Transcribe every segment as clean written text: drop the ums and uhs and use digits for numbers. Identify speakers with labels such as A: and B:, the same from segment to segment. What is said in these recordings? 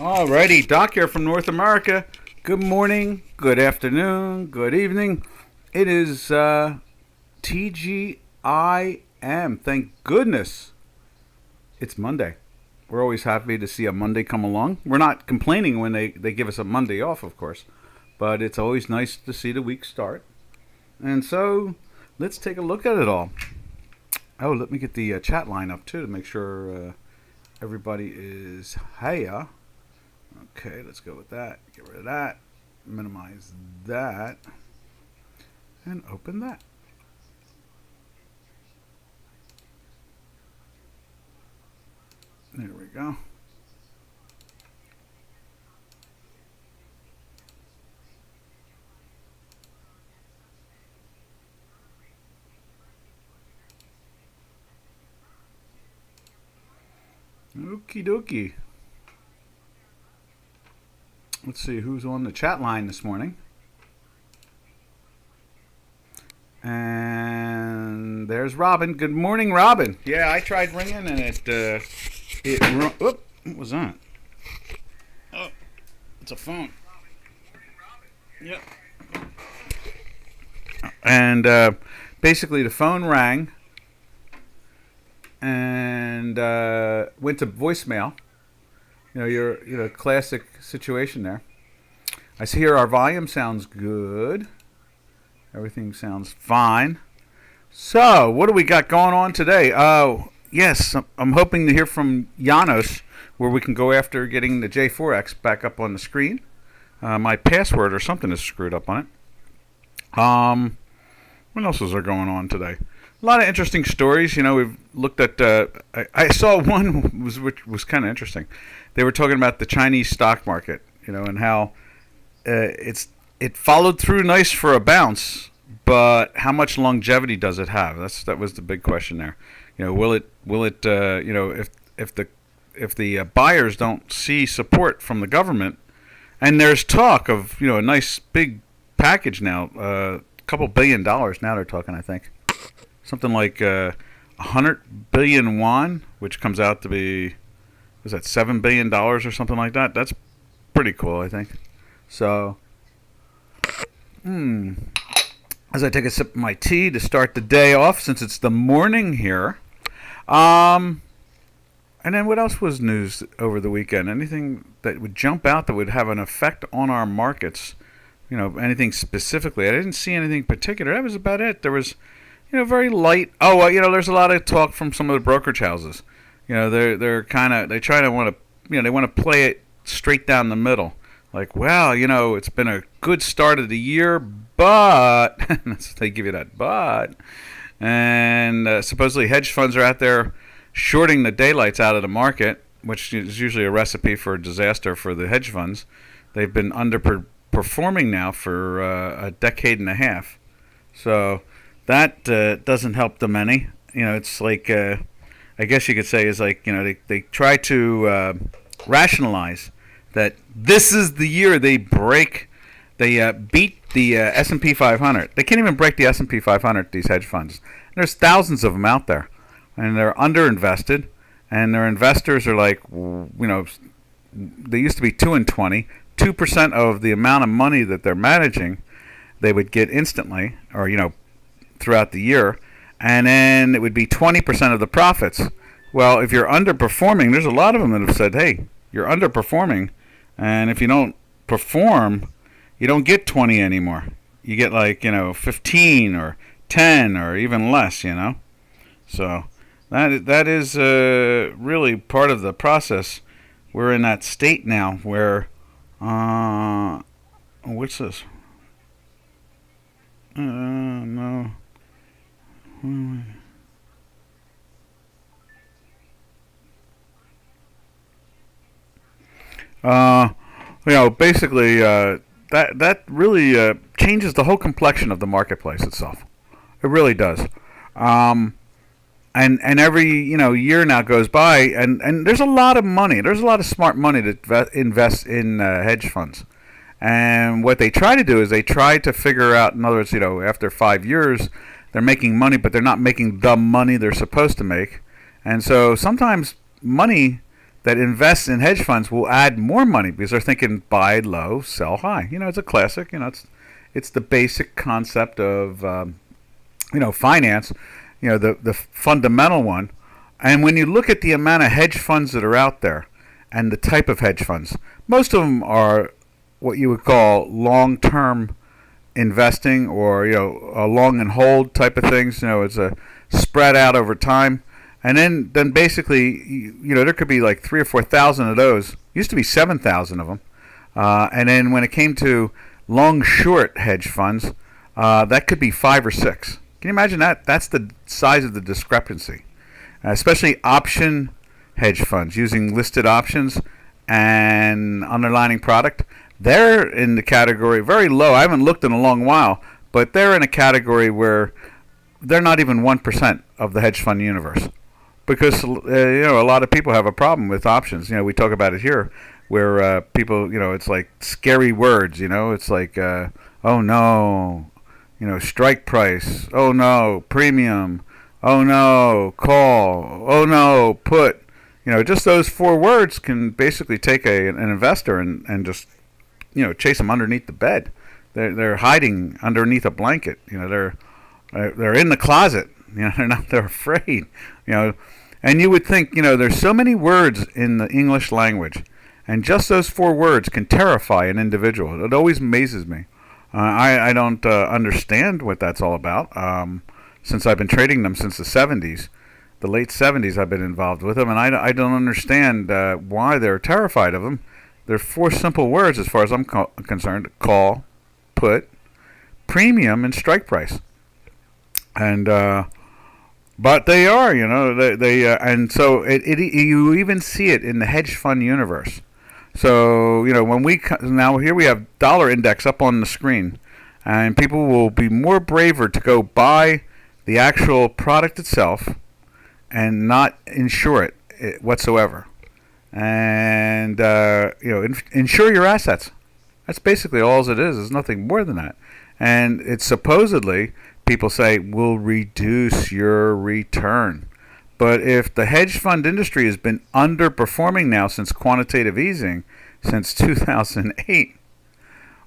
A: Alrighty, Doc here from North America. Good morning, good afternoon, good evening. It is TGIM. Thank goodness it's Monday. We're always happy to see a Monday come along. We're not complaining when they give us a Monday off, of course, but it's always nice to see the week start. And so let's take a look at it all. Oh, let me get the chat line up too to make sure everybody is hiya. Okay, let's go with that. Get rid of that. Minimize that. And open that. There we go. Okie dokie. Let's see who's on the chat line this morning. And there's Robin. Good morning, Robin. Yeah, I tried ringing and what was that? Oh, it's a phone. Yep. And basically, the phone rang and went to voicemail. You're classic situation there. I see here our volume sounds good. Everything sounds fine. So, what do we got going on today? Oh, yes, I'm hoping to hear from Janos, where we can go after getting the J4X back up on the screen. My password or something is screwed up on it. What else is there going on today? A lot of interesting stories. We've looked at. I saw one which was kind of interesting. They were talking about the Chinese stock market, and how it followed through nice for a bounce, but how much longevity does it have? That was the big question there. Will it if the buyers don't see support from the government, and there's talk of a nice big package now, a couple $1 billion now they're talking, I think. Something like 100 billion won, which comes out to be, was that $7 billion or something like that? That's pretty cool, I think. So, as I take a sip of my tea to start the day off, since it's the morning here. And then what else was news over the weekend? Anything that would jump out that would have an effect on our markets? Anything specifically? I didn't see anything particular. That was about it. There was very light. Oh, there's a lot of talk from some of the brokerage houses. They're kind of, they want to play it straight down the middle. Like, well, it's been a good start of the year, but they give you that but, and supposedly hedge funds are out there shorting the daylights out of the market, which is usually a recipe for a disaster for the hedge funds. They've been underperforming now for a decade and a half, so that doesn't help them any. It's like, I guess you could say, is like, they try to rationalize that this is the year they beat the S&P 500. They can't even break the S&P 500, these hedge funds. There's thousands of them out there, and they're underinvested, and their investors are like, they used to be 2 and 20, 2% of the amount of money that they're managing, they would get instantly, or throughout the year, and then it would be 20% of the profits. Well, if you're underperforming, there's a lot of them that have said, hey, you're underperforming, and if you don't perform, you don't get 20 anymore. You get 15 or 10 or even less, So that is really part of the process. We're in that state now where, what's this? No. Basically, that really changes the whole complexion of the marketplace itself. It really does. And every year now goes by, and there's a lot of money. There's a lot of smart money to invest in hedge funds. And what they try to do is they try to figure out, in other words, after 5 years, they're making money, but they're not making the money they're supposed to make. And so sometimes money that invests in hedge funds will add more money because they're thinking buy low, sell high. It's a classic. It's the basic concept of finance. The fundamental one. And when you look at the amount of hedge funds that are out there and the type of hedge funds, most of them are what you would call long-term investing, or a long and hold type of things. It's a spread out over time. And then basically, there could be like 3,000 or 4,000 of those. Used to be 7,000 of them. And then when it came to long-short hedge funds, that could be 5 or 6. Can you imagine that? That's the size of the discrepancy. Especially option hedge funds using listed options and underlying product. They're in the category very low. I haven't looked in a long while, but they're in a category where they're not even 1% of the hedge fund universe. Because a lot of people have a problem with options. We talk about it here, where people, it's like scary words. It's like, oh no, strike price. Oh no, premium. Oh no, call. Oh no, put. Just those 4 words can basically take an investor and just chase them underneath the bed. They're hiding underneath a blanket. They're in the closet. They're afraid. And you would think, there's so many words in the English language, and just those 4 words can terrify an individual. It always amazes me. I don't understand what that's all about. Since I've been trading them since the 70s, the late 70s, I've been involved with them, and I don't understand why they're terrified of them. They're 4 simple words as far as I'm concerned: call, put, premium, and strike price. And but they are, and so you even see it in the hedge fund universe. So when now here we have dollar index up on the screen, and people will be more braver to go buy the actual product itself and not insure it whatsoever. And insure your assets. That's basically all it is. It's nothing more than that. And it's supposedly, people say, will reduce your return. But if the hedge fund industry has been underperforming now since quantitative easing, since 2008,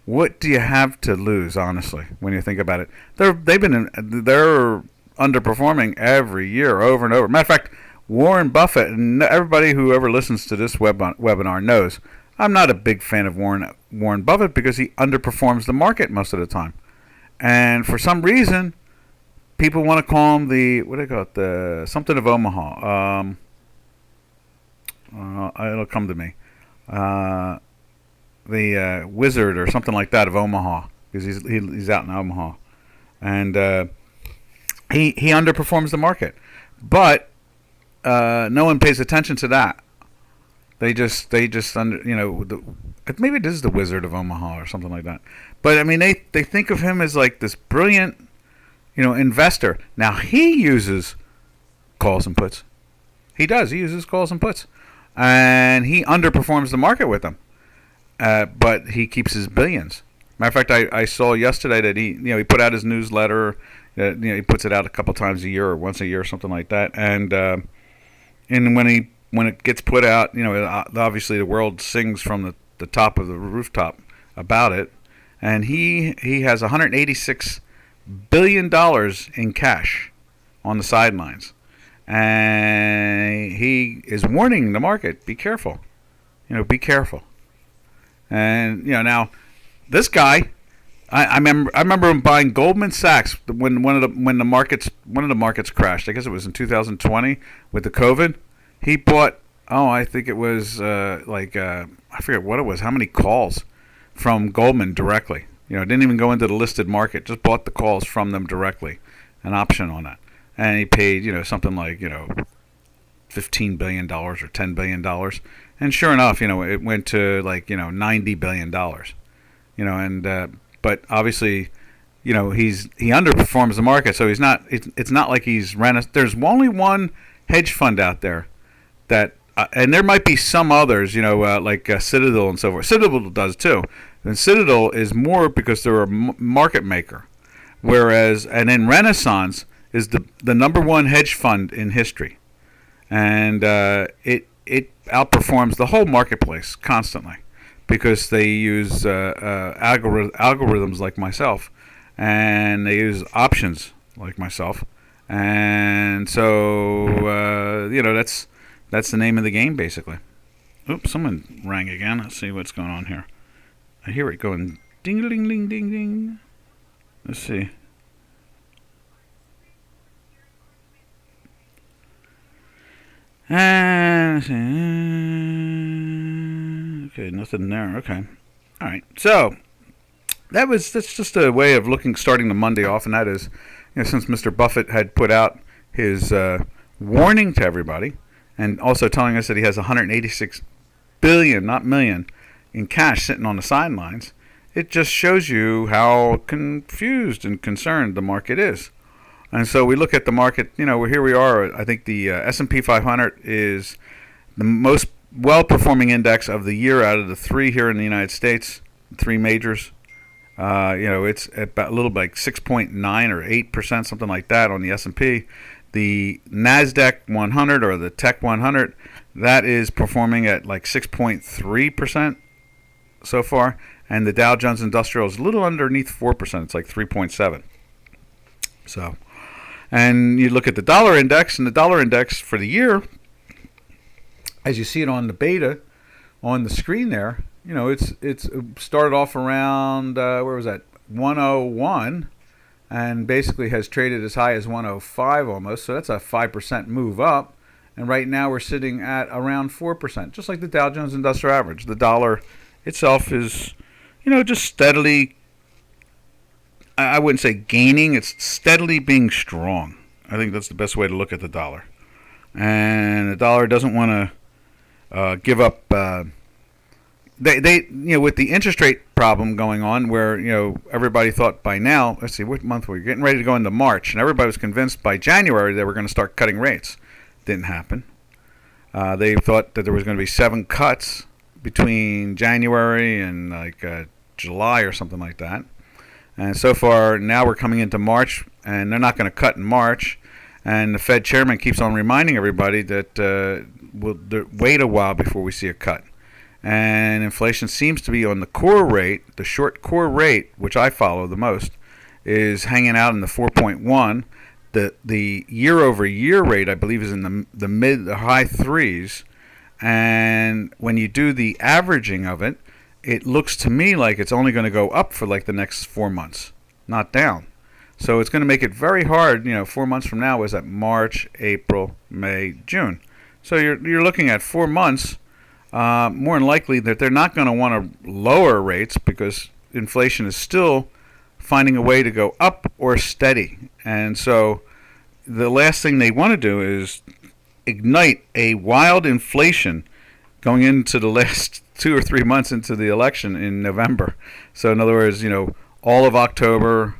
A: what do you have to lose, honestly, when you think about it? They're underperforming every year, over and over. Matter of fact, Warren Buffett, and everybody who ever listens to this webinar knows, I'm not a big fan of Warren Buffett because he underperforms the market most of the time. And for some reason, people want to call him the something of Omaha. It'll come to me. The wizard or something like that of Omaha, because he's out in Omaha, and he underperforms the market. But no one pays attention to that. They just maybe this is the Wizard of Omaha or something like that. But I mean, they think of him as like this brilliant, investor. Now he uses calls and puts. He does. He uses calls and puts, and he underperforms the market with them. But he keeps his billions. Matter of fact, I saw yesterday that he put out his newsletter. He puts it out a couple times a year or once a year or something like that. And when it gets put out, obviously the world sings from the top of the rooftop about it. And he has $186 billion in cash on the sidelines. And he is warning the market, be careful. Be careful. And now this guy, I remember him buying Goldman Sachs when the markets crashed. I guess it was in 2020 with the COVID. He bought I think it was I forget what it was, how many calls from Goldman directly. Didn't even go into the listed market, just bought the calls from them directly, an option on that. And he paid, something like, $15 billion or $10 billion. And sure enough, it went to like, $90 billion. But obviously, he underperforms the market, so he's not. It's not like he's there's only one hedge fund out there that, and there might be some others, like Citadel and so forth. Citadel does too, and Citadel is more because they're a market maker, and then Renaissance is the number one hedge fund in history, and it outperforms the whole marketplace constantly because they use algorithms like myself, and they use options like myself, and so that's the name of the game basically. Oops, someone rang again. Let's see what's going on here. I hear it going ding ding ding ding ding. Let's see. Okay, nothing there. Okay, all right. So that's just a way of starting the Monday off, and that is, since Mr. Buffett had put out his warning to everybody, and also telling us that he has 186 billion, not million, in cash sitting on the sidelines. It just shows you how confused and concerned the market is. And so we look at the market, here we are. I think the S&P 500 is the most well-performing index of the year out of the three here in the United States, three majors. It's about a little like 6.9 or 8%, something like that on the S&P. The NASDAQ 100 or the Tech 100, that is performing at like 6.3% so far. And the Dow Jones Industrial is a little underneath 4%. It's like 3.7. So, and you look at the dollar index, and the dollar index for the year, as you see it on the beta on the screen there, it's started off around, where was that, 101, and basically has traded as high as 105 almost. So that's a 5% move up. And right now we're sitting at around 4%, just like the Dow Jones Industrial Average. The dollar itself is, just steadily, I wouldn't say gaining, it's steadily being strong. I think that's the best way to look at the dollar. And the dollar doesn't want to give up. They with the interest rate problem going on, where everybody thought by now, let's see, what month were we getting ready to go into March, and everybody was convinced by January they were going to start cutting rates. Didn't happen. They thought that there was going to be 7 cuts between January and like July or something like that. And so far, now we're coming into March, and they're not going to cut in March. And the Fed chairman keeps on reminding everybody that we'll wait a while before we see a cut. And inflation seems to be on the core rate, the short core rate, which I follow the most, is hanging out in the 4.1. The year-over-year rate, I believe, is in the high threes. And when you do the averaging of it, it looks to me like it's only going to go up for like the next 4 months, not down. So it's going to make it very hard. 4 months from now is at March, April, May, June. So you're looking at 4 months. More than likely that they're not going to want to lower rates because inflation is still finding a way to go up or steady. And so the last thing they want to do is ignite a wild inflation going into the last 2 or 3 months into the election in November. So in other words, all of October,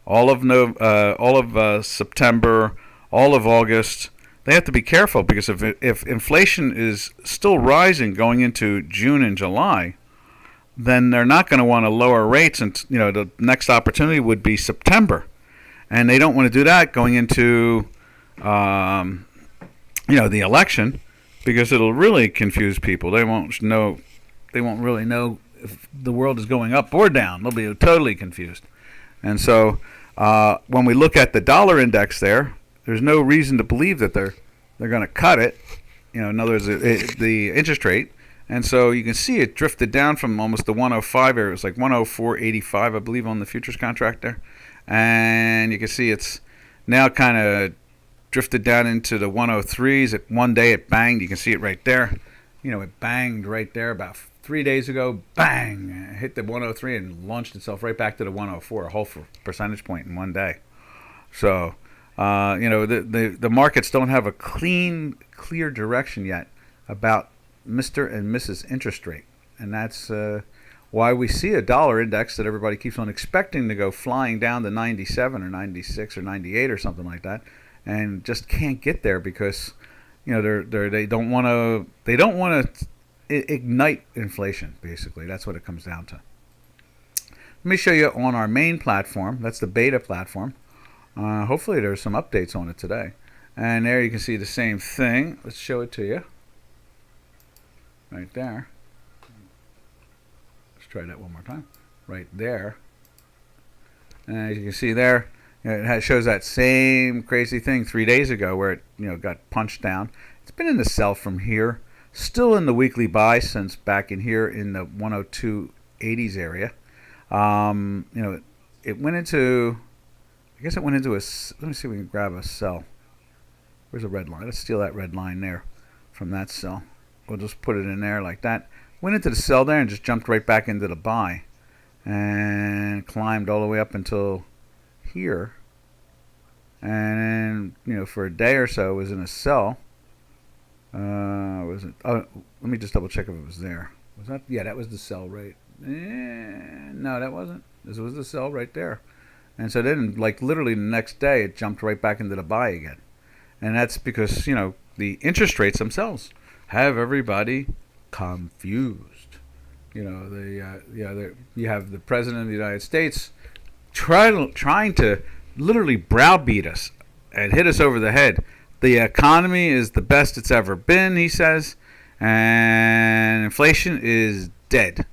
A: all of September, all of August, they have to be careful because if inflation is still rising going into June and July, then they're not going to want to lower rates, and the next opportunity would be September, and they don't want to do that going into the election because it'll really confuse people. They won't really know if the world is going up or down. They'll be totally confused. And so when we look at the dollar index there's no reason to believe that they're going to cut it. In other words, the interest rate. And so you can see it drifted down from almost the 105 area. It was like 104.85, I believe, on the futures contract there. And you can see it's now kind of drifted down into the 103s. One day it banged. You can see it right there. It banged right there about 3 days ago. Bang! It hit the 103 and launched itself right back to the 104, a whole percentage point in one day. So, the markets don't have a clear direction yet about Mr. and Mrs. interest rate. And that's why we see a dollar index that everybody keeps on expecting to go flying down to 97 or 96 or 98 or something like that, and just can't get there because they don't want to ignite inflation. Basically, that's what it comes down to. Let me show you on our main platform. That's the beta platform. Hopefully there's some updates on it today. And there you can see the same thing. Let's show it to you. right there. Let's try that one more time. Right there. And as you can see there, it shows that same crazy thing 3 days ago where it got punched down. It's been in the sell from here, still in the weekly buy since back in here in the 102.80s area. It went into, I guess it went into a, let me see if we can grab a sell. Where's the red line? Let's steal that red line there from that sell. We'll just put it in there like that. Went into the sell there and just jumped right back into the buy. And climbed all the way up until here. And for a day or so it was in a sell. Was it? Oh, let me just double check if it was there. Was that? Yeah, that was the sell right. No, that wasn't. This was the sell right there. And so then, literally the next day, it jumped right back into the buy again. And that's because the interest rates themselves have everybody confused. You have the president of the United States trying to literally browbeat us and hit us over the head. The economy is the best it's ever been, he says, and inflation is dead.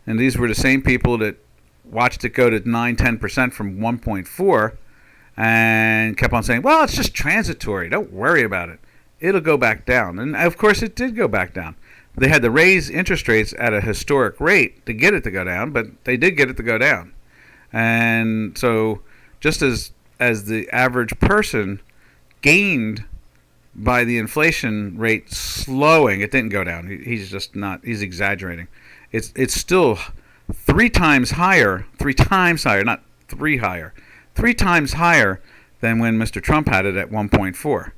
A: And these were the same people that watched it go to 9-10% from 1.4 and kept on saying, well, it's just transitory. Don't worry about it. It'll go back down. And, of course, it did go back down. They had to raise interest rates at a historic rate to get it to go down, but they did get it to go down. And so just as the average person gained by the inflation rate slowing, it didn't go down. He's just not, he's exaggerating. It's still 3 times higher, not 3 higher, 3 times higher than when Mr. Trump had it at 1.4.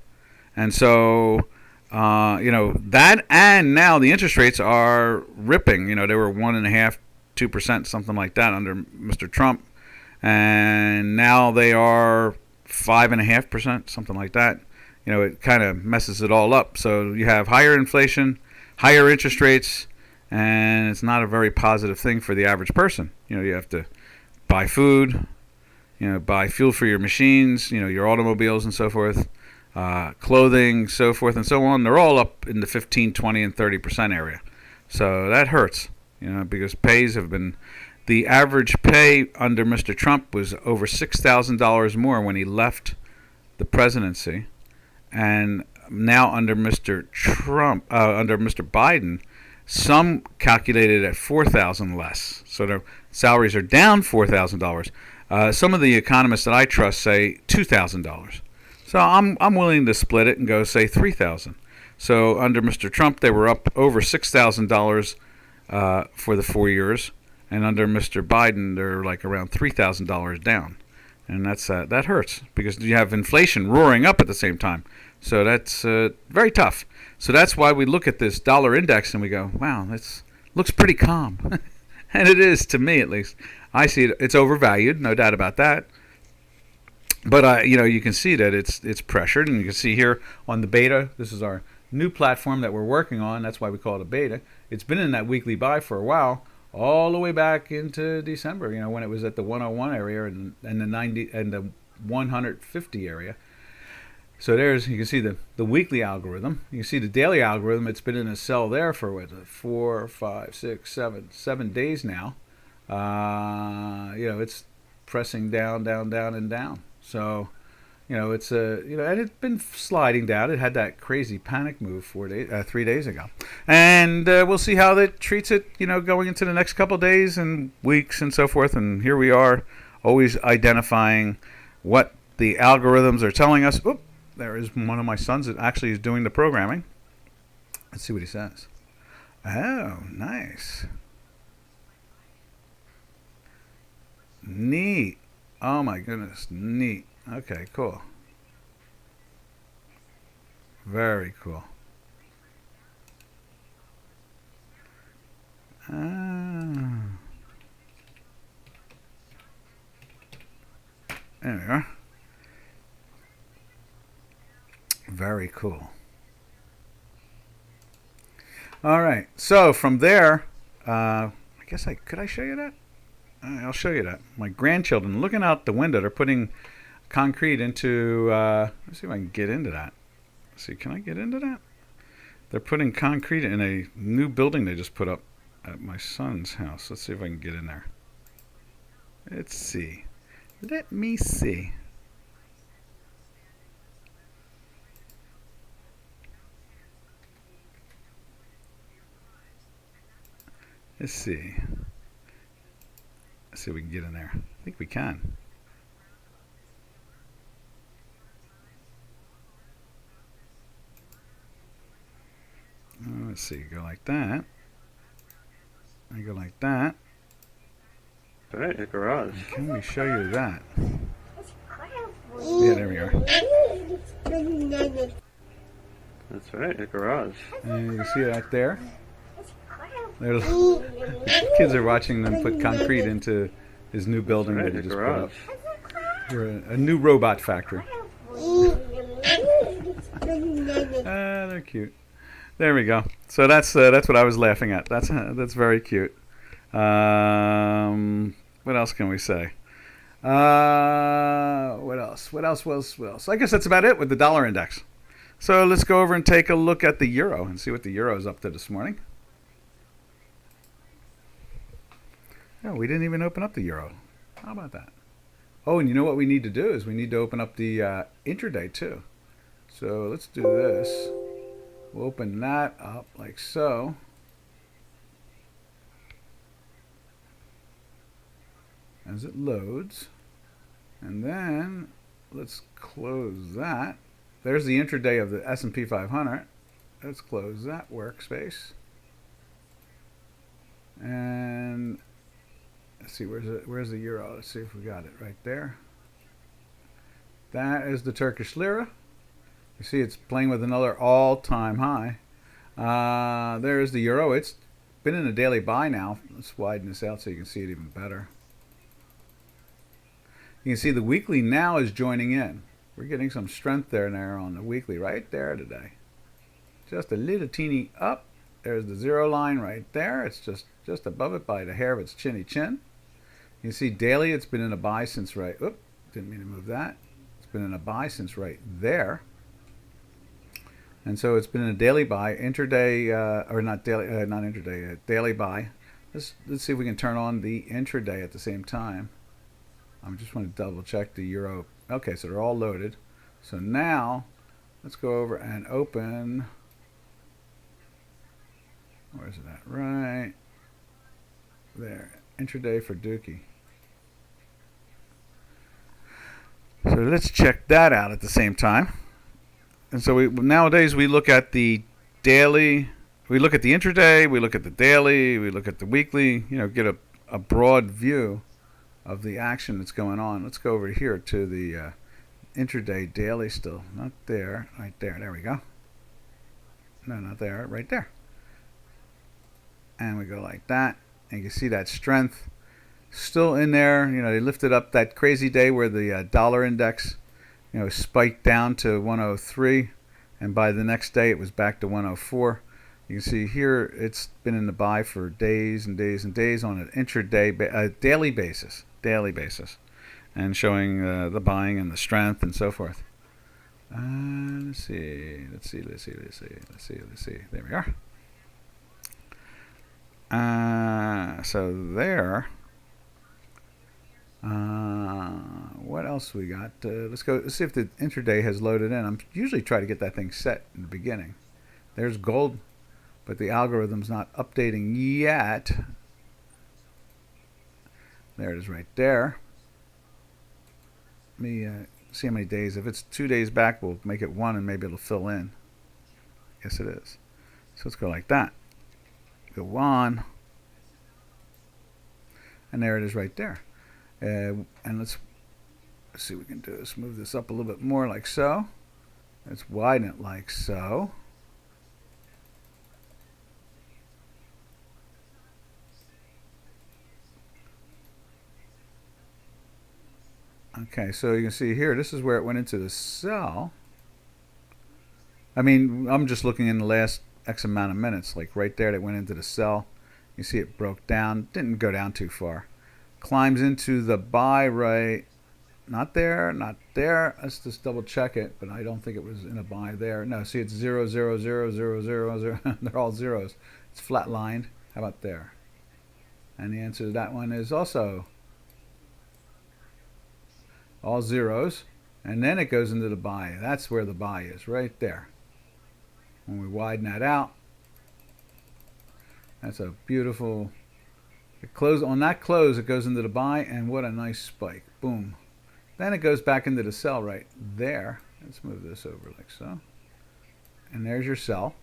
A: And so that, and now the interest rates are ripping. They were 1.5%, 2%, something like that under Mr. Trump, and now they are 5.5%, something like that. It kind of messes it all up. So you have higher inflation, higher interest rates, and it's not a very positive thing for the average person. You have to buy food, buy fuel for your machines, your automobiles and so forth. Clothing, so forth and so on, they're all up in the 15, 20, and 30% area. So that hurts, because pays have been, the average pay under Mr. Trump was over $6,000 more when he left the presidency. And now under Mr. Biden, some calculated at $4,000 less. So their salaries are down $4,000. Some of the economists that I trust say $2,000. So I'm willing to split it and go say $3,000. So under Mr. Trump, they were up over $6,000 for the 4 years, and under Mr. Biden, they're around $3,000 down, and that hurts because you have inflation roaring up at the same time. So that's very tough. So that's why we look at this dollar index and we go, wow, that looks pretty calm, and it is to me at least. I see it; it's overvalued, no doubt about that. But you can see that it's pressured, and you can see here on the beta. This is our new platform that we're working on. That's why we call it a beta. It's been in that weekly buy for a while, all the way back into December. When it was at the 101 area and the 90 and the 150 area. So you can see the weekly algorithm. You can see the daily algorithm. It's been in a sell there for 4, 5, 6, 7 days now. It's pressing down, and down. So, it's and it's been sliding down. It had that crazy panic move 3 days ago, and we'll see how that treats it. Going into the next couple of days and weeks and so forth. And here we are, always identifying what the algorithms are telling us. Oop, there is one of my sons that actually is doing the programming. Let's see what he says. Oh, nice, neat. Oh my goodness, neat. Okay, cool. Very cool. There we are. Very cool. All right. So from there, I guess could I show you that? I'll show you that. My grandchildren looking out the window. They're putting concrete into. Let's see if I can get into that. Let's see, can I get into that? They're putting concrete in a new building they just put up at my son's house. Let's see if I can get in there. Let's see. Let me see. Let's see. Let's see if we can get in there. I think we can. Let's see. Go like that. I go like that.
B: All right, a garage.
A: Can we show you that? Yeah, there we are.
B: That's right, a garage.
A: And you can see it out there. The kids are watching them put concrete into his new building that he just put up. We're a new robot factory. They're cute. There we go. So that's what I was laughing at. That's very cute. What else can we say? What else? I guess that's about it with the dollar index. So let's go over and take a look at the euro and see what the euro is up to this morning. Oh, we didn't even open up the euro. How about that? Oh, and you know what we need to do is we need to open up the intraday too. So let's do this. We'll open that up like so. As it loads. And then let's close that. There's the intraday of the S&P 500. Let's close that workspace. And let's see, where's the euro? Let's see if we got it right there. That is the Turkish lira. You see it's playing with another all-time high. There's the euro. It's been in a daily buy now. Let's widen this out so you can see it even better. You can see the weekly now is joining in. We're getting some strength there on the weekly right there today. Just a little teeny up. There's the zero line right there. It's just above it by the hair of its chinny chin. You can see daily it's been in a buy since right. Oop, didn't mean to move that. It's been in a buy since right there. And so it's been in a daily buy, intraday, or not daily, not intraday, daily buy. Let's see if we can turn on the intraday at the same time. I just want to double check the euro. Okay, so they're all loaded. So now let's go over and open. Where's it at? Right there. Intraday for Dookie. So let's check that out at the same time. And so nowadays we look at the daily, we look at the intraday, we look at the daily, we look at the weekly, get a broad view of the action that's going on. Let's go over here to the intraday daily still. Not there, right there. There we go. No, not there, right there. And we go like that. And you can see that strength still in there. They lifted up that crazy day where the dollar index spiked down to 103, and by the next day it was back to 104. You can see here it's been in the buy for days and days and days on an intraday, daily basis, and showing the buying and the strength and so forth. Let's see. There we are. So there. What else we got? Let's see if the intraday has loaded in. I'm usually try to get that thing set in the beginning. There's gold, but the algorithm's not updating yet. There it is right there. Let me see how many days. If it's 2 days back, we'll make it 1 and maybe it'll fill in. Yes, it is. So let's go like that. Go on. And there it is right there. And let's see what we can do. Let's move this up a little bit more like so. Let's widen it like so. Okay, so you can see here, this is where it went into the sell. I mean, I'm just looking in the last X amount of minutes. Like right there, that went into the sell. You see it broke down. Didn't go down too far. Climbs into the buy right Not there, not there. Let's just double check it, but I don't think it was in a buy there. No, see, it's 0, 0, 0, 0, 0, 0. They're all zeros. It's flat lined. How about there? And the answer to that one is also all zeros. And then it goes into the buy. That's where the buy is, right there. When we widen that out, that's a beautiful close. On that close, it goes into the buy, and what a nice spike. Boom. Then it goes back into the sell right there. Let's move this over like so. And there's your sell.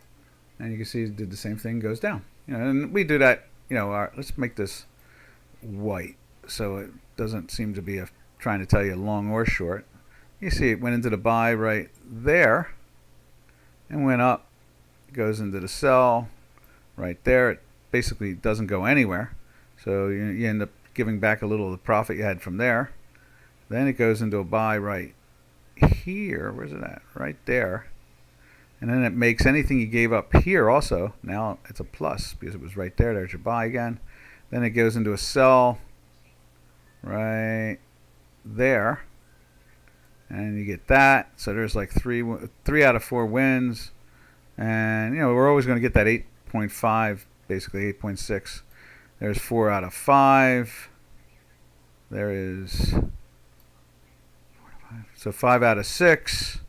A: And you can see it did the same thing, goes down. And we do that, let's make this white so it doesn't seem to be trying to tell you long or short. You see it went into the buy right there and went up. It goes into the sell right there. It basically doesn't go anywhere. So you end up giving back a little of the profit you had from there. Then it goes into a buy right here. Where's it at? Right there. And then it makes anything you gave up here also. Now it's a plus because it was right there. There's your buy again. Then it goes into a sell right there. And you get that. So there's like three out of 4 wins. And, we're always going to get that 8.5, basically 8.6. There's 4 out of 5. There is... So 5 out of 6.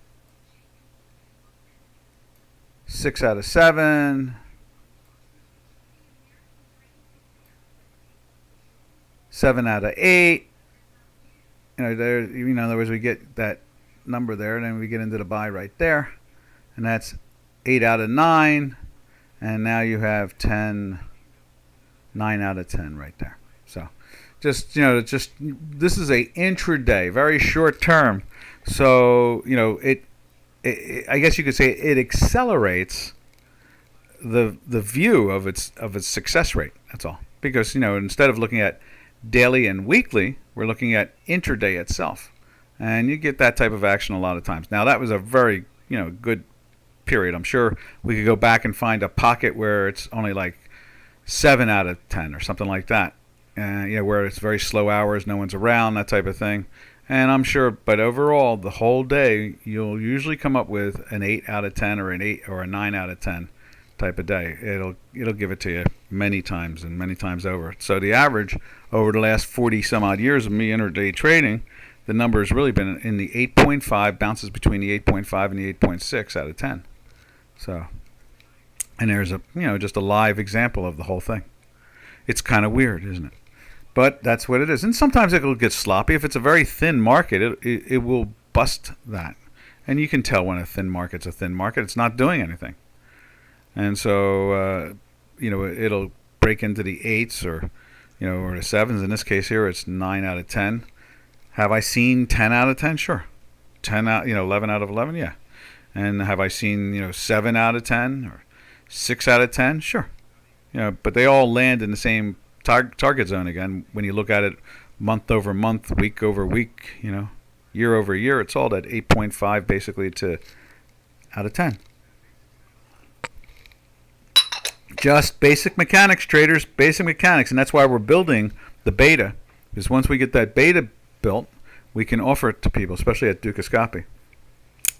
A: 6 out of 7. 7 out of 8. There. In other words, we get that number there, and then we get into the buy right there, and that's 8 out of 9, and now you have 9 out of 10 right there. So, just this is a intraday, very short term. So it I guess you could say it accelerates the view of its success rate. That's all. Because instead of looking at daily and weekly, we're looking at intraday itself, and you get that type of action a lot of times. Now that was a very good period. I'm sure we could go back and find a pocket where it's only like 7 out of 10 or something like that, where it's very slow hours, no one's around, that type of thing. And I'm sure, but overall, the whole day, you'll usually come up with an 8 out of 10 or an 8 or a 9 out of 10 type of day. It'll give it to you many times and many times over. So the average over the last 40 some odd years of me intraday trading, the number has really been in the 8.5, bounces between the 8.5 and the 8.6 out of 10. So, and there's just a live example of the whole thing. It's kind of weird, isn't it? But that's what it is. And sometimes it will get sloppy. If it's a very thin market, it will bust that. And you can tell when a thin market's a thin market. It's not doing anything. And so, it'll break into the 8s or the 7s. In this case here, it's 9 out of 10. Have I seen 10 out of 10? Sure. 11 out of 11? Yeah. And have I seen, 7 out of 10 or 6 out of 10? Sure. But they all land in the same target zone again. When you look at it month over month, week over week, year over year, it's all that 8.5 basically to out of 10. Just basic mechanics, traders, basic mechanics. And that's why we're building the beta. Because once we get that beta built, we can offer it to people, especially at Dukascopy.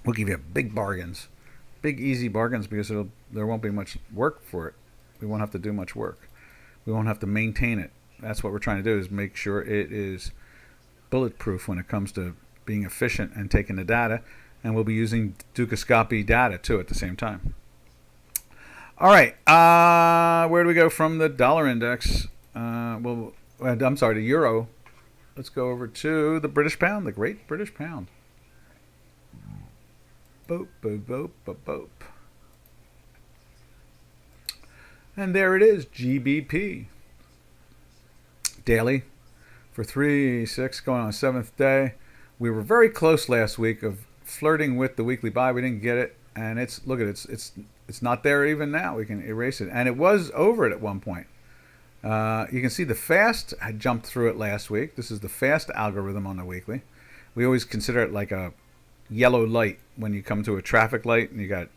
A: We'll give you big bargains, big easy bargains, because there won't be much work for it. We won't have to do much work. We won't have to maintain it. That's what we're trying to do, is make sure it is bulletproof when it comes to being efficient and taking the data. And we'll be using Dukascopy data too at the same time. All right, where do we go from the dollar index? I'm sorry, the euro. Let's go over to the British pound, the great British pound. Boop, boop, boop, boop, boop. And there it is, GBP. Daily for 3-6, going on the 7th day. We were very close last week of flirting with the weekly buy. We didn't get it, and look at it, it's not there even now. We can erase it, and it was over it at one point. You can see the fast had jumped through it last week. This is the fast algorithm on the weekly. We always consider it like a yellow light when you come to a traffic light, and you got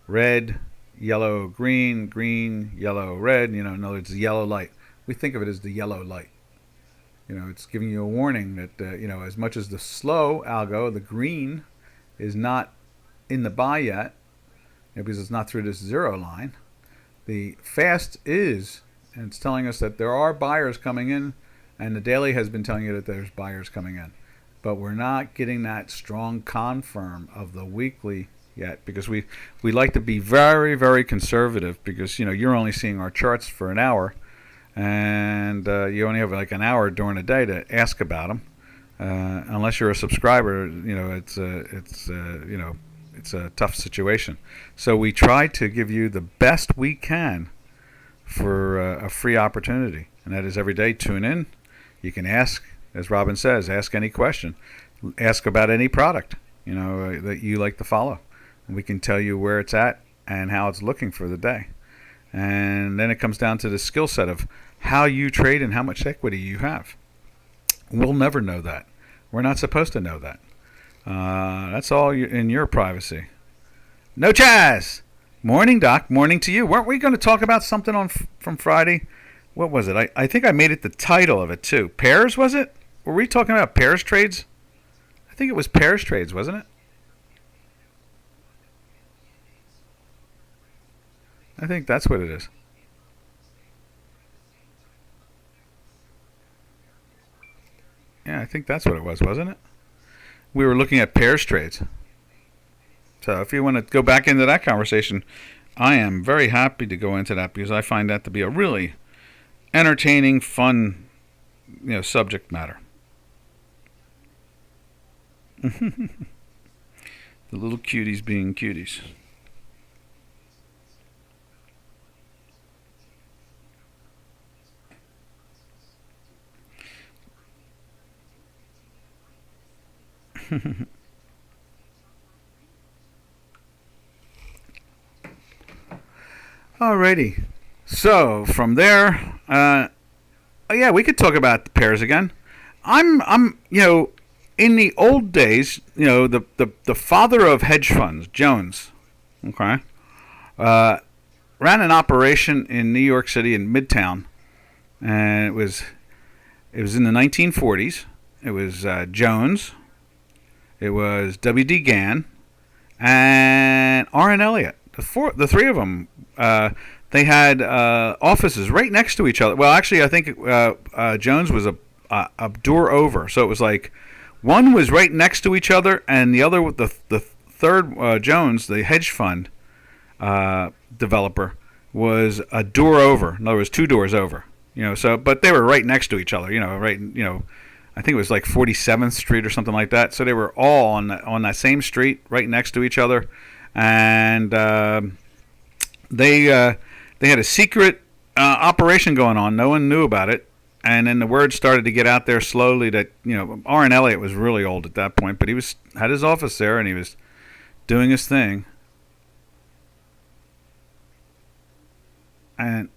A: red, yellow, green, yellow, red. In other words, the yellow light. We think of it as the yellow light. It's giving you a warning that as much as the slow algo, the green, is not in the buy yet, because it's not through this zero line. The fast is, and it's telling us that there are buyers coming in, and the daily has been telling you that there's buyers coming in. But we're not getting that strong confirm of the weekly yet, because we like to be very, very conservative, because you're only seeing our charts for an hour, and you only have like an hour during the day to ask about them. Unless you're a subscriber, it's a tough situation. So we try to give you the best we can for a free opportunity, and that is every day tune in. You can ask, as Robin says, ask any question, ask about any product that you like to follow, and we can tell you where it's at and how it's looking for the day. And then it comes down to the skill set of how you trade and how much equity you have. We'll never know that. We're not supposed to know that. That's all in your privacy. No Chaz! Morning, Doc. Morning to you. Weren't we going to talk about something from Friday? What was it? I think I made it the title of it, too. Pairs, was it? Were we talking about pairs trades? I think it was pairs trades, wasn't it? I think that's what it is. Yeah, I think that's what it was, wasn't it? We were looking at pairs trades. So if you want to go back into that conversation, I am very happy to go into that, because I find that to be a really entertaining, fun, subject matter. The little cuties being cuties. Alrighty. So from there, yeah, we could talk about the pairs again. I'm, in the old days, the father of hedge funds, Jones, okay, ran an operation in New York City in Midtown, and it was in the 1940s. It was Jones. It was W.D. Gann and R.N. Elliott. The three of them, they had offices right next to each other. Well, actually, I think Jones was a door over, so it was like one was right next to each other, and the other, the third Jones, the hedge fund developer, was a door over. In other words, two doors over. So but they were right next to each other. Right. I think it was like 47th Street or something like that. So they were all on that same street, right next to each other, and they had a secret operation going on. No one knew about it, and then the word started to get out there slowly that R.N. Elliott was really old at that point, but he had his office there and he was doing his thing, and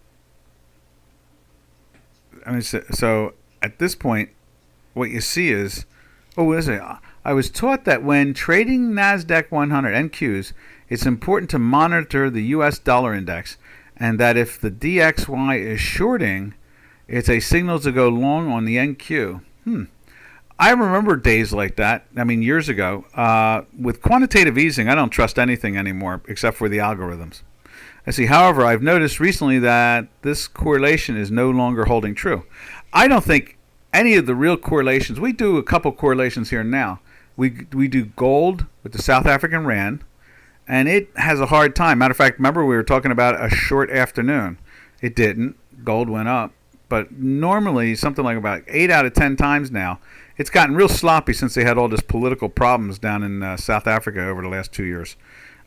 A: so at this point, what you see is, what is it? I was taught that when trading NASDAQ 100 NQs, it's important to monitor the U.S. dollar index, and that if the DXY is shorting, it's a signal to go long on the NQ. I remember days like that. I mean, years ago. With quantitative easing, I don't trust anything anymore except for the algorithms. I see. However, I've noticed recently that this correlation is no longer holding true. I don't think any of the real correlations. We do a couple correlations here and now. We do gold with the South African Rand, and it has a hard time. Matter of fact, remember we were talking about a short afternoon. It didn't. Gold went up. But normally, something like about 8 out of 10 times now, it's gotten real sloppy since they had all this political problems down in South Africa over the last 2 years.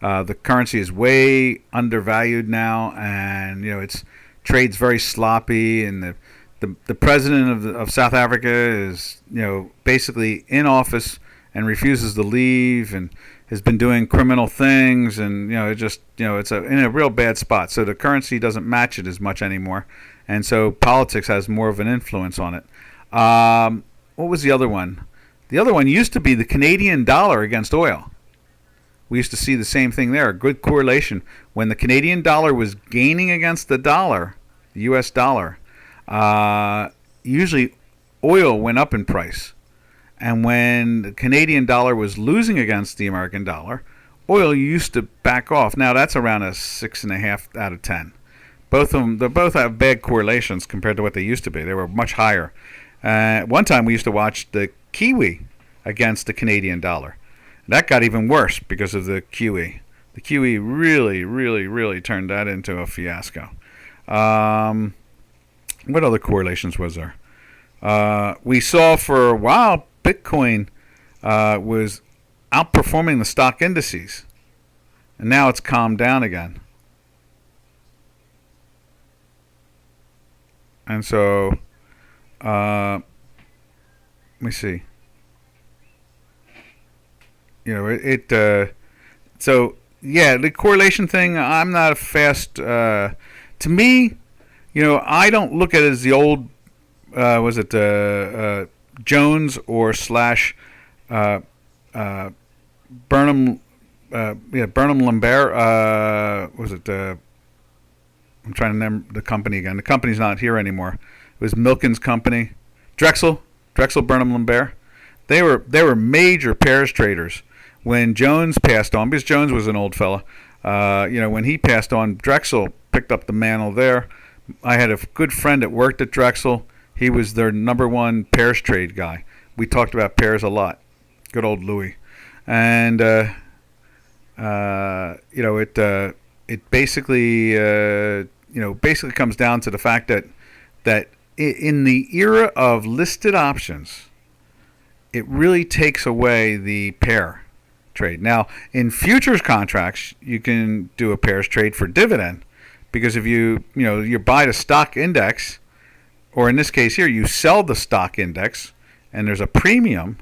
A: The currency is way undervalued now, and it's trades very sloppy, and the president of South Africa is basically in office and refuses to leave, and has been doing criminal things, and it's in a real bad spot. So the currency doesn't match it as much anymore, and so politics has more of an influence on it. What was the other one? The other one used to be the Canadian dollar against oil. We used to see the same thing there, a good correlation. When the Canadian dollar was gaining against the dollar, the U.S. dollar, usually oil went up in price. And when the Canadian dollar was losing against the American dollar, oil used to back off. Now that's around a 6.5 out of 10. Both of them, they both have bad correlations compared to what they used to be. They were much higher. One time we used to watch the Kiwi against the Canadian dollar. That got even worse because of the QE. The QE really turned that into a fiasco. What other correlations was there? We saw for a while Bitcoin was outperforming the stock indices, and now it's calmed down again. And so, let me see. So yeah, the correlation thing, I'm not a fast, to me, I don't look at it as the old, Jones or slash, Burnham, Burnham Lambert, I'm trying to name the company again. The company's not here anymore. It was Milken's company. Drexel Burnham Lambert. They were major pairs traders. When Jones passed on, because Jones was an old fella, when he passed on, Drexel picked up the mantle there. I had a good friend that worked at Drexel. He was their number one pairs trade guy. We talked about pairs a lot. Good old Louis. And it basically basically comes down to the fact that in the era of listed options, it really takes away the pair trade. Now, in futures contracts, you can do a pairs trade for dividend, because if you buy the stock index, or in this case here, you sell the stock index, and there's a premium,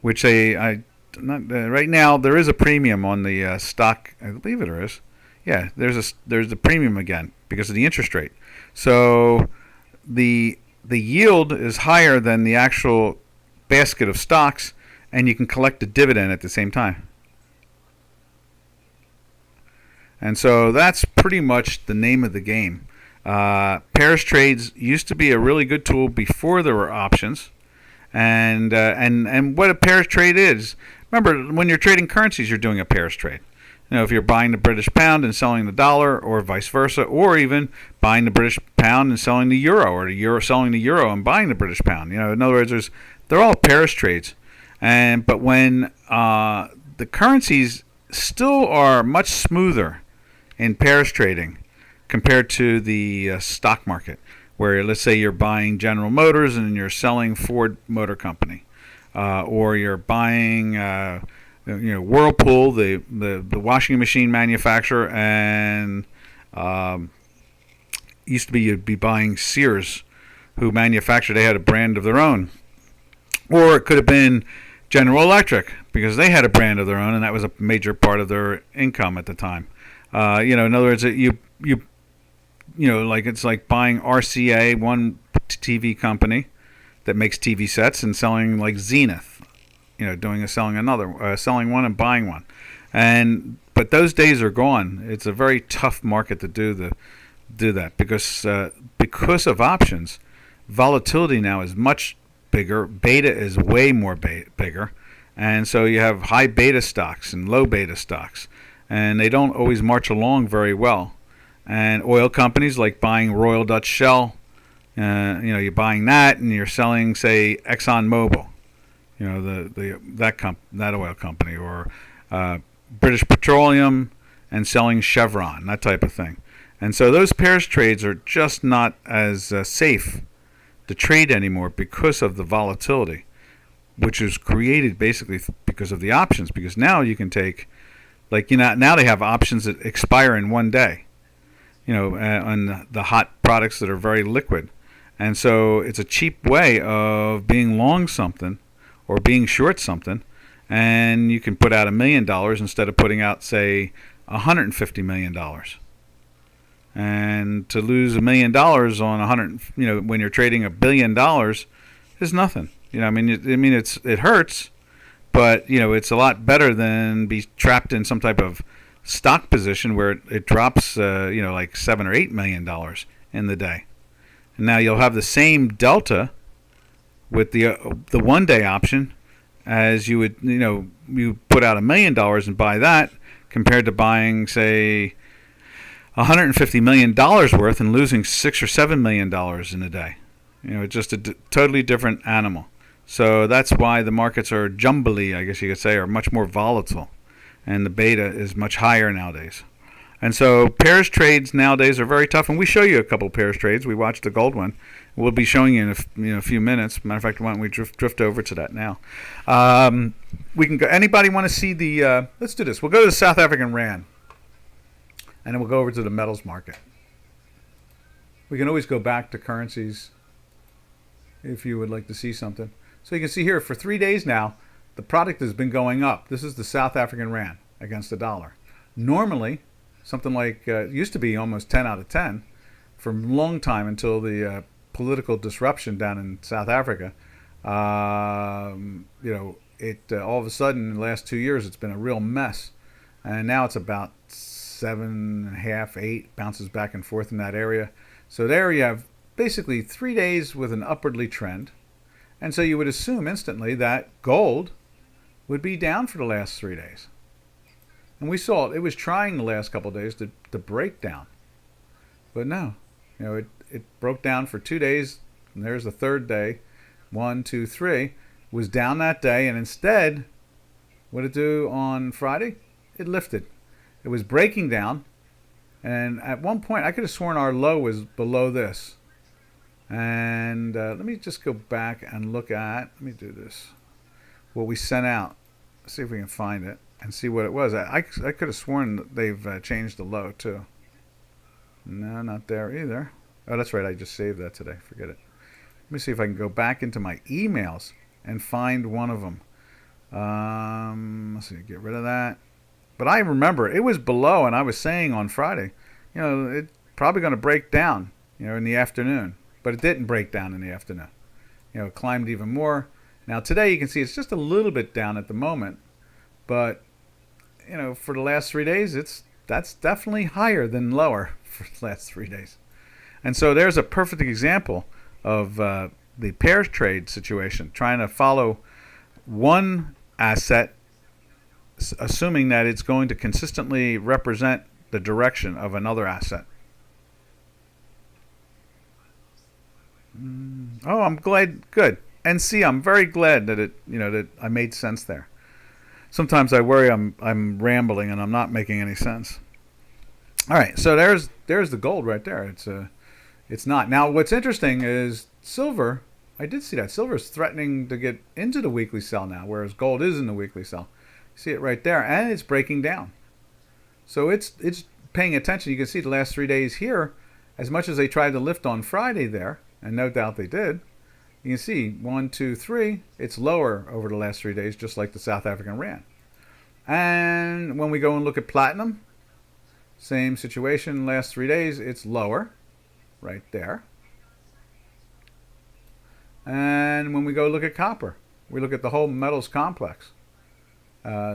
A: which right now there is a premium on the stock. I believe there is. Yeah, there's a premium again because of the interest rate. So the yield is higher than the actual basket of stocks, and you can collect a dividend at the same time. And so that's pretty much the name of the game. Pairs trades used to be a really good tool before there were options. And what a pairs trade is, remember, when you're trading currencies, you're doing a pairs trade. If you're buying the British pound and selling the dollar, or vice versa, or even buying the British pound and selling the euro, or the euro selling the euro and buying the British pound. In other words, they're all pairs trades. But when the currencies still are much smoother in pairs trading compared to the stock market, where let's say you're buying General Motors and you're selling Ford Motor Company, or you're buying Whirlpool, the washing machine manufacturer, and used to be you'd be buying Sears, who manufactured, they had a brand of their own. Or it could have been General Electric, because they had a brand of their own, and that was a major part of their income at the time. In other words, it's like buying RCA, one TV company that makes TV sets, and selling like Zenith, selling one and buying one. But those days are gone. It's a very tough market to do that because of options. Volatility now is much bigger. Beta is way more bigger, and so you have high beta stocks and low beta stocks, and they don't always march along very well. And oil companies, like buying Royal Dutch Shell, you're buying that, and you're selling, say, ExxonMobil, that oil company, or British Petroleum, and selling Chevron, that type of thing. And so those pairs trades are just not as safe to trade anymore because of the volatility, which is created basically because of the options. Because now you can take, now they have options that expire in one day, on the hot products that are very liquid. And so it's a cheap way of being long something or being short something, and you can put out $1 million instead of putting out, say, $150 million. And to lose $1 million on when you're trading $1 billion is nothing. It hurts, but it's a lot better than be trapped in some type of stock position where it drops, like $7 or $8 million in the day. And now you'll have the same delta with the 1 day option, as you would, you put out $1 million and buy that, compared to buying, say, $150 million worth and losing $6 or $7 million in a day. It's just a totally different animal. So that's why the markets are jumbly, I guess you could say, or much more volatile, and the beta is much higher nowadays. And so pairs trades nowadays are very tough, and we show you a couple of pairs trades. We watched the gold one. We'll be showing you in a few minutes. Matter of fact, why don't we drift over to that now? We can go. Anybody want to see the? Let's do this. We'll go to the South African rand, and then we'll go over to the metals market. We can always go back to currencies if you would like to see something. So you can see here for 3 days now, the product has been going up. This is the South African rand against the dollar. Normally, something like used to be almost 10 out of 10 for a long time until the political disruption down in South Africa. It all of a sudden in the last 2 years it's been a real mess, and now it's about 7.5, 8, bounces back and forth in that area. So there you have basically 3 days with an upwardly trend, and so you would assume instantly that gold would be down for the last 3 days. And we saw it was trying the last couple of days to break down. But no, it broke down for 2 days, and there's the third day. 1, 2, 3 was down that day, and instead, what did it do on Friday? It lifted. It was breaking down, and at one point, I could have sworn our low was below this. And let me just go back and look at, let me do this, what we sent out. See if we can find it and see what it was. I could have sworn that they've changed the low too. No, not there either. Oh, that's right. I just saved that today. Forget it. Let me see if I can go back into my emails and find one of them. Let's see. Get rid of that. But I remember it was below, and I was saying on Friday, it's probably going to break down, in the afternoon. But it didn't break down in the afternoon. It climbed even more. Now today you can see it's just a little bit down at the moment, but for the last 3 days that's definitely higher than lower for the last 3 days. And so there's a perfect example of the pairs trade situation, trying to follow one asset, assuming that it's going to consistently represent the direction of another asset. Oh, I'm glad. Good. And see, I'm very glad that that I made sense there. Sometimes I worry I'm rambling and I'm not making any sense. All right, so there's the gold right there. It's not. Now what's interesting is silver. I did see that silver is threatening to get into the weekly sell now, whereas gold is in the weekly sell. See it right there, and it's breaking down. So it's paying attention. You can see the last 3 days here, as much as they tried to lift on Friday there, and no doubt they did. You can see 1, 2, 3. It's lower over the last 3 days, just like the South African rand. And when we go and look at platinum, same situation. Last 3 days, it's lower, right there. And when we go look at copper, we look at the whole metals complex.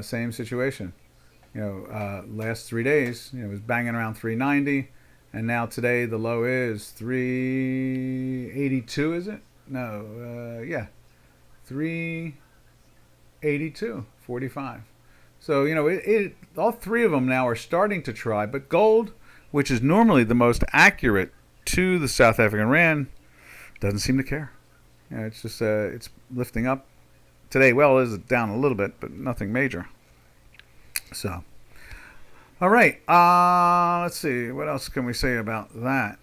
A: Same situation. Last 3 days, it was banging around 390, and now today the low is 382. Is it? No, 382.45. So all three of them now are starting to try, but gold, which is normally the most accurate to the South African rand, doesn't seem to care. It's just it's lifting up today. Well, it is down a little bit, but nothing major. So, all right. Let's see. What else can we say about that?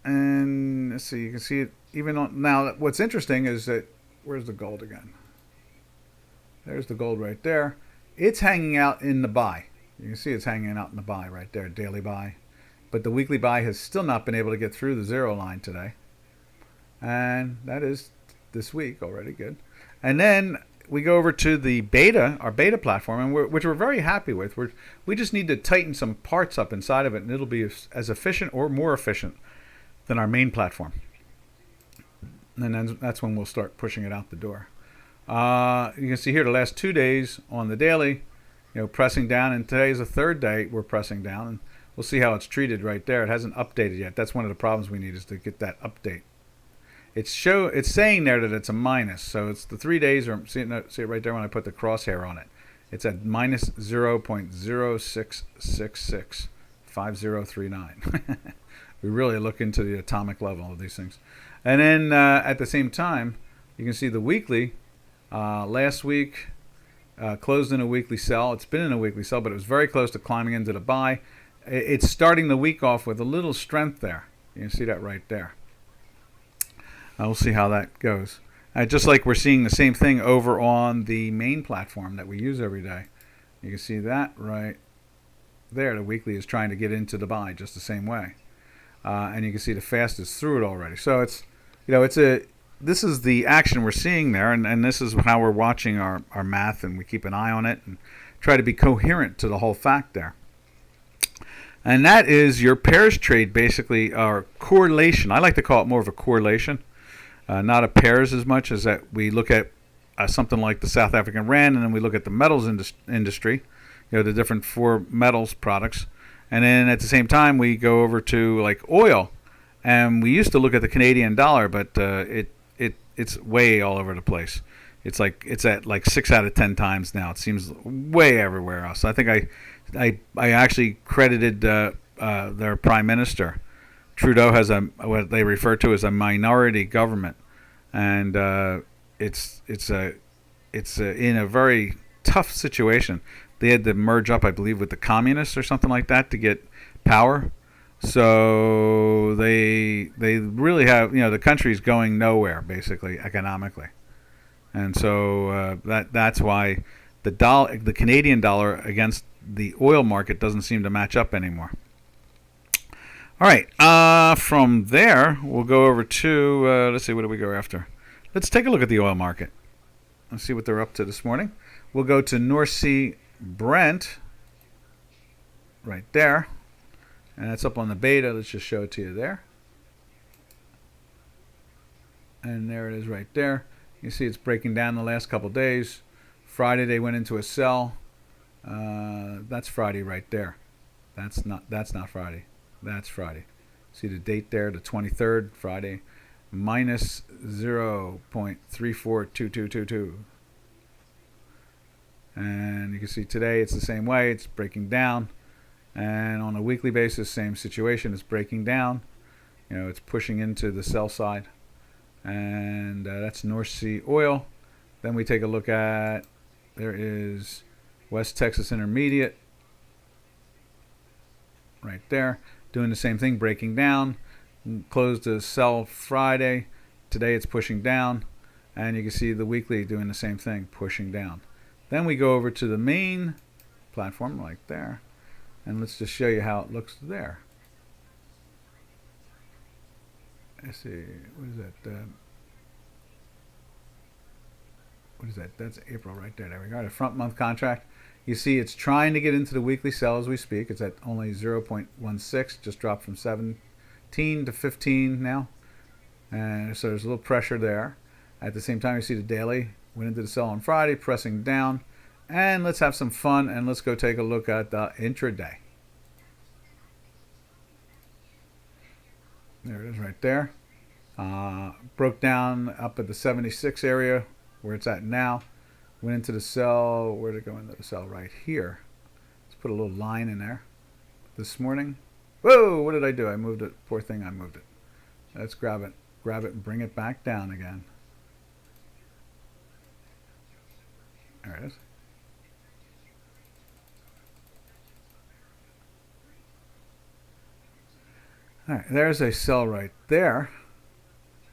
A: And let's see. You can see it even on now. What's interesting is that where's the gold again? There's the gold right there. It's hanging out in the buy. You can see it's hanging out in the buy right there, daily buy. But the weekly buy has still not been able to get through the zero line today. And that is this week already. Good. And then we go over to the beta, our beta platform, and which we're very happy with. We just need to tighten some parts up inside of it, and it'll be as efficient or more efficient than our main platform. And then that's when we'll start pushing it out the door. You can see here the last 2 days on the daily, pressing down, and today's the third day we're pressing down, and we'll see how it's treated right there. It hasn't updated yet. That's one of the problems we need, is to get that update. It's saying there that it's a minus. So it's the 3 days, or see it right there when I put the crosshair on it. It's at minus 0.06665039. We really look into the atomic level of these things. And then at the same time, you can see the weekly. Last week closed in a weekly sell. It's been in a weekly sell, but it was very close to climbing into the buy. It's starting the week off with a little strength there. You can see that right there. We'll see how that goes. Just like we're seeing the same thing over on the main platform that we use every day. You can see that right there. The weekly is trying to get into the buy just the same way. And you can see the fast is through it already. So it's, this is the action we're seeing there, and this is how we're watching our math, and we keep an eye on it and try to be coherent to the whole fact there. And that is your pairs trade, basically, or correlation. I like to call it more of a correlation. Not a pairs as much as that we look at something like the South African Rand, and then we look at the metals industry, the different 4 metals products. And then at the same time, we go over to like oil. And we used to look at the Canadian dollar, but it's way all over the place. It's at like 6 out of 10 times now. It seems way everywhere else. I think I actually credited their prime minister. Trudeau has what they refer to as a minority government, and it's in a very tough situation. They had to merge up, I believe, with the communists or something like that to get power. So they really have, the country's going nowhere basically economically, and so that's why the Canadian dollar against the oil market doesn't seem to match up anymore. All right, from there we'll go over to let's see, what do we go after? Let's take a look at the oil market. Let's see what they're up to this morning. We'll go to North Sea Brent right there. And that's up on the beta. Let's just show it to you there. And there it is right there. You see it's breaking down the last couple days. Friday they went into a sell. That's Friday right there. That's not Friday. That's Friday. See the date there, the 23rd, Friday. Minus 0.342222. And you can see today it's the same way. It's breaking down. And on a weekly basis, same situation. It's breaking down. It's pushing into the sell side. And that's North Sea oil. Then we take a look at, there is West Texas Intermediate right there. Doing the same thing, breaking down. Closed to sell Friday. Today it's pushing down. And you can see the weekly doing the same thing, pushing down. Then we go over to the main platform right there. And let's just show you how it looks there. Let's see, what is that? What is that? That's April right there. There we go. The front month contract. You see it's trying to get into the weekly sell as we speak. It's at only 0.16, just dropped from 17 to 15 now. And so there's a little pressure there. At the same time, you see the daily went into the sell on Friday, pressing down. And let's have some fun, and let's go take a look at the intraday. There it is right there. Broke down up at the 76 area where it's at now. Went into the sell. Where did it go into the sell? Right here. Let's put a little line in there. This morning. Whoa, what did I do? I moved it. Poor thing, I moved it. Let's grab it. Grab it and bring it back down again. There it is. All right, there's a sell right there.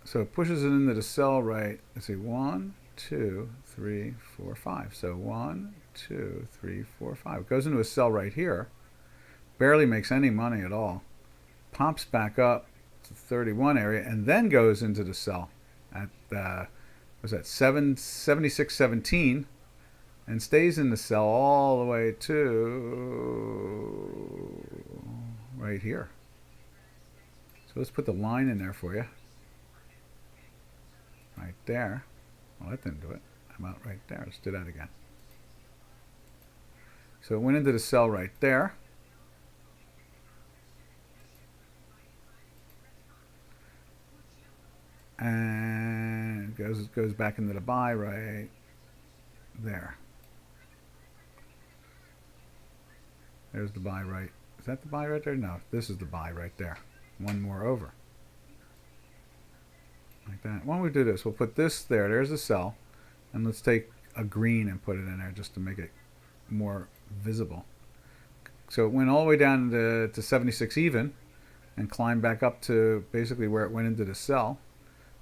A: So it pushes it into the sell right. Let's see, 1, 2, 3, 4, 5. So 1, 2, 3, 4, 5. It goes into a sell right here. Barely makes any money at all. Pops back up to the 31 area and then goes into the sell at was that 76.17 and stays in the sell all the way to right here. So let's put the line in there for you. Right there. Well, that didn't do it. I'm out right there. Let's do that again. So it went into the sell right there. And It goes back into the buy right there. There's the buy right. Is that the buy right there? No, this is the buy right there. One more over. Like that. Why don't we do this? We'll put this there. There's the sell. And let's take a green and put it in there just to make it more visible. So it went all the way down to 76 even and climbed back up to basically where it went into the sell.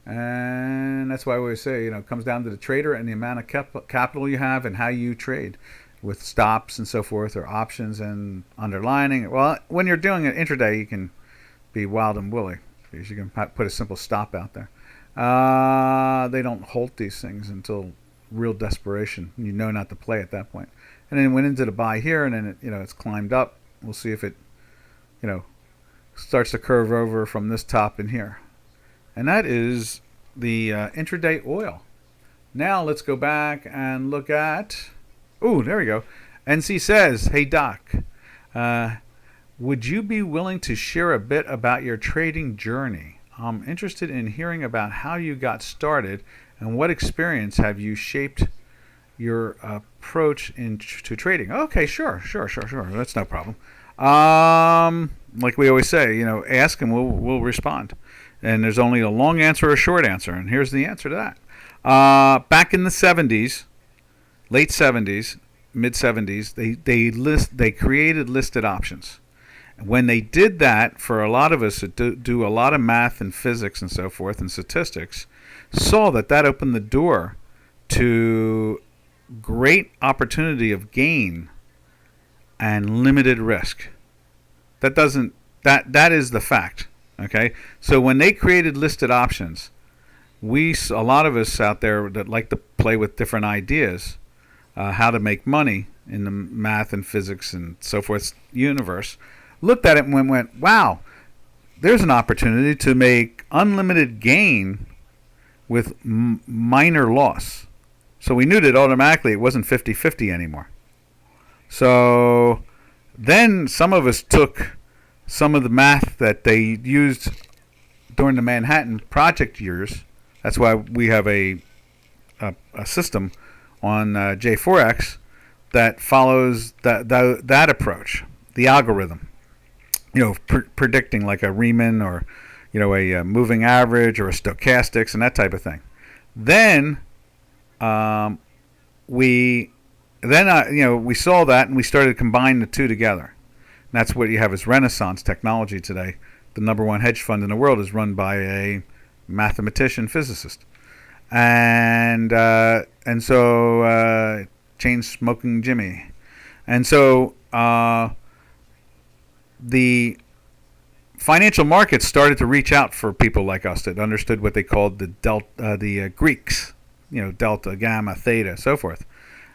A: And that's why I always say, it comes down to the trader and the amount of capital you have and how you trade with stops and so forth, or options and underlining. Well, when you're doing it intraday, you can be wild and woolly because you can put a simple stop out there. They don't halt these things until real desperation. You know not to play at that point. And then it went into the buy here, and then it's climbed up. We'll see if it, starts to curve over from this top in here. And that is the intraday oil. Now let's go back and look at. Oh, there we go. NC says, "Hey Doc, would you be willing to share a bit about your trading journey? I'm interested in hearing about how you got started and what experience have you shaped your approach to trading." Okay, sure. That's no problem. Like we always say, ask and we'll respond. And there's only a long answer or a short answer, and here's the answer to that. Back in the 70s, late 70s, mid 70s, they created listed options. When they did that, for a lot of us that do a lot of math and physics and so forth and statistics, saw that opened the door to great opportunity of gain and limited risk. That is the fact. Okay, so when they created listed options, a lot of us out there that like to play with different ideas, how to make money in the math and physics and so forth universe, looked at it and went, wow, there's an opportunity to make unlimited gain with minor loss. So we knew that automatically it wasn't 50-50 anymore. So then some of us took some of the math that they used during the Manhattan Project years. That's why we have a system on J4X that follows that approach, the algorithm. Predicting like a Riemann or a moving average or a stochastics and that type of thing. Then we saw that and we started to combine the two together. And that's what you have as Renaissance technology today. The number one hedge fund in the world is run by a mathematician physicist, and so chain smoking Jimmy, and so the financial markets started to reach out for people like us that understood what they called the Greeks, delta, gamma, theta, so forth,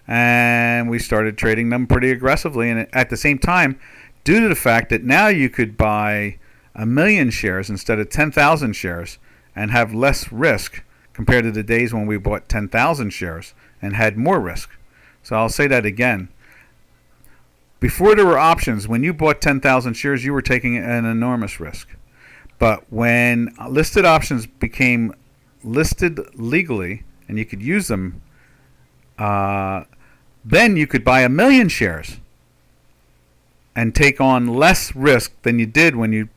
A: and we started trading them pretty aggressively. And at the same time, due to the fact that now you could buy 1 million shares instead of 10,000 shares and have less risk compared to the days when we bought 10,000 shares and had more risk. So I'll say that again. Before there were options, when you bought 10,000 shares, you were taking an enormous risk. But when listed options became listed legally and you could use them, then you could buy 1 million shares and take on less risk than you did when you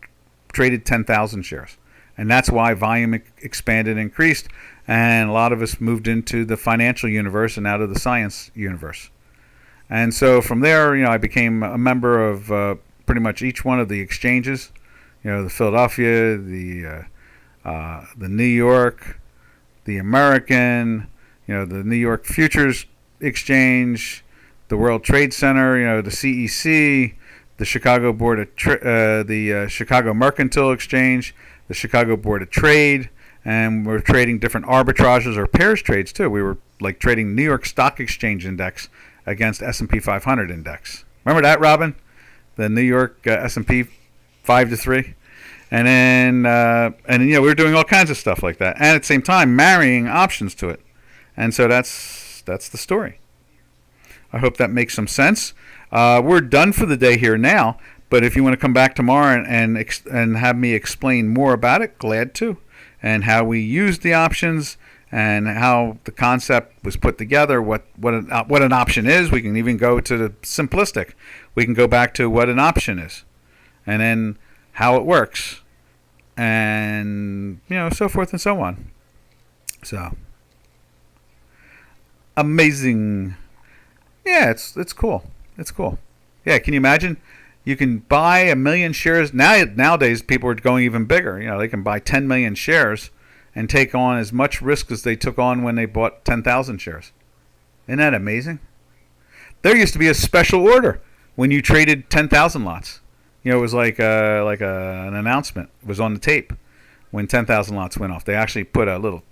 A: traded 10,000 shares. And that's why volume expanded and increased, and a lot of us moved into the financial universe and out of the science universe. And so from there, I became a member of pretty much each one of the exchanges, the Philadelphia, the New York, the American, the New York Futures Exchange, the World Trade Center, the CEC, the Chicago Board of the Chicago Mercantile Exchange, the Chicago Board of Trade, and we're trading different arbitrages or pairs trades too. We were like trading New York Stock Exchange Index against S&P 500 Index. Remember that, Robin? The New York S&P 5-3, and then we were doing all kinds of stuff like that, and at the same time marrying options to it, and so that's the story. I hope that makes some sense. We're done for the day here now, but if you want to come back tomorrow and have me explain more about it, glad to, and how we use the options and how the concept was put together, what an option is. We can even go to the simplistic. We can go back to what an option is, and then how it works, and so forth and so on. So amazing. Yeah, it's cool. It's cool. Yeah, can you imagine? You can buy 1 million shares. Nowadays, people are going even bigger. They can buy 10 million shares and take on as much risk as they took on when they bought 10,000 shares. Isn't that amazing? There used to be a special order when you traded 10,000 lots. It was like an announcement. It was on the tape when 10,000 lots went off. They actually put a little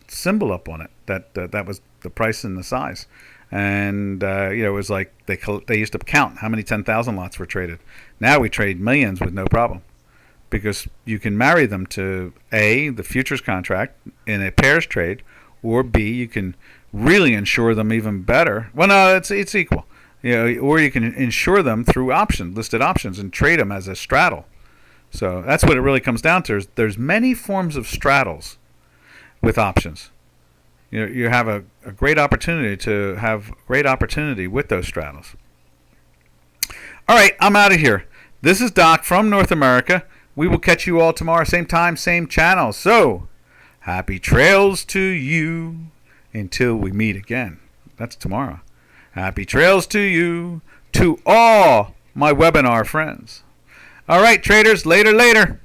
A: symbol up on it that was the price and the size. And it was like they used to count how many 10,000 lots were traded. Now we trade millions with no problem, because you can marry them to A, the futures contract in a pairs trade, or B, you can really insure them even better. Well, no, it's equal. Or you can insure them through listed options, and trade them as a straddle. So that's what it really comes down to. There's many forms of straddles with options. You have a great opportunity with those straddles. All right, I'm out of here. This is Doc from North America. We will catch you all tomorrow, same time, same channel. So, happy trails to you until we meet again. That's tomorrow. Happy trails to you, to all my webinar friends. All right, traders, later.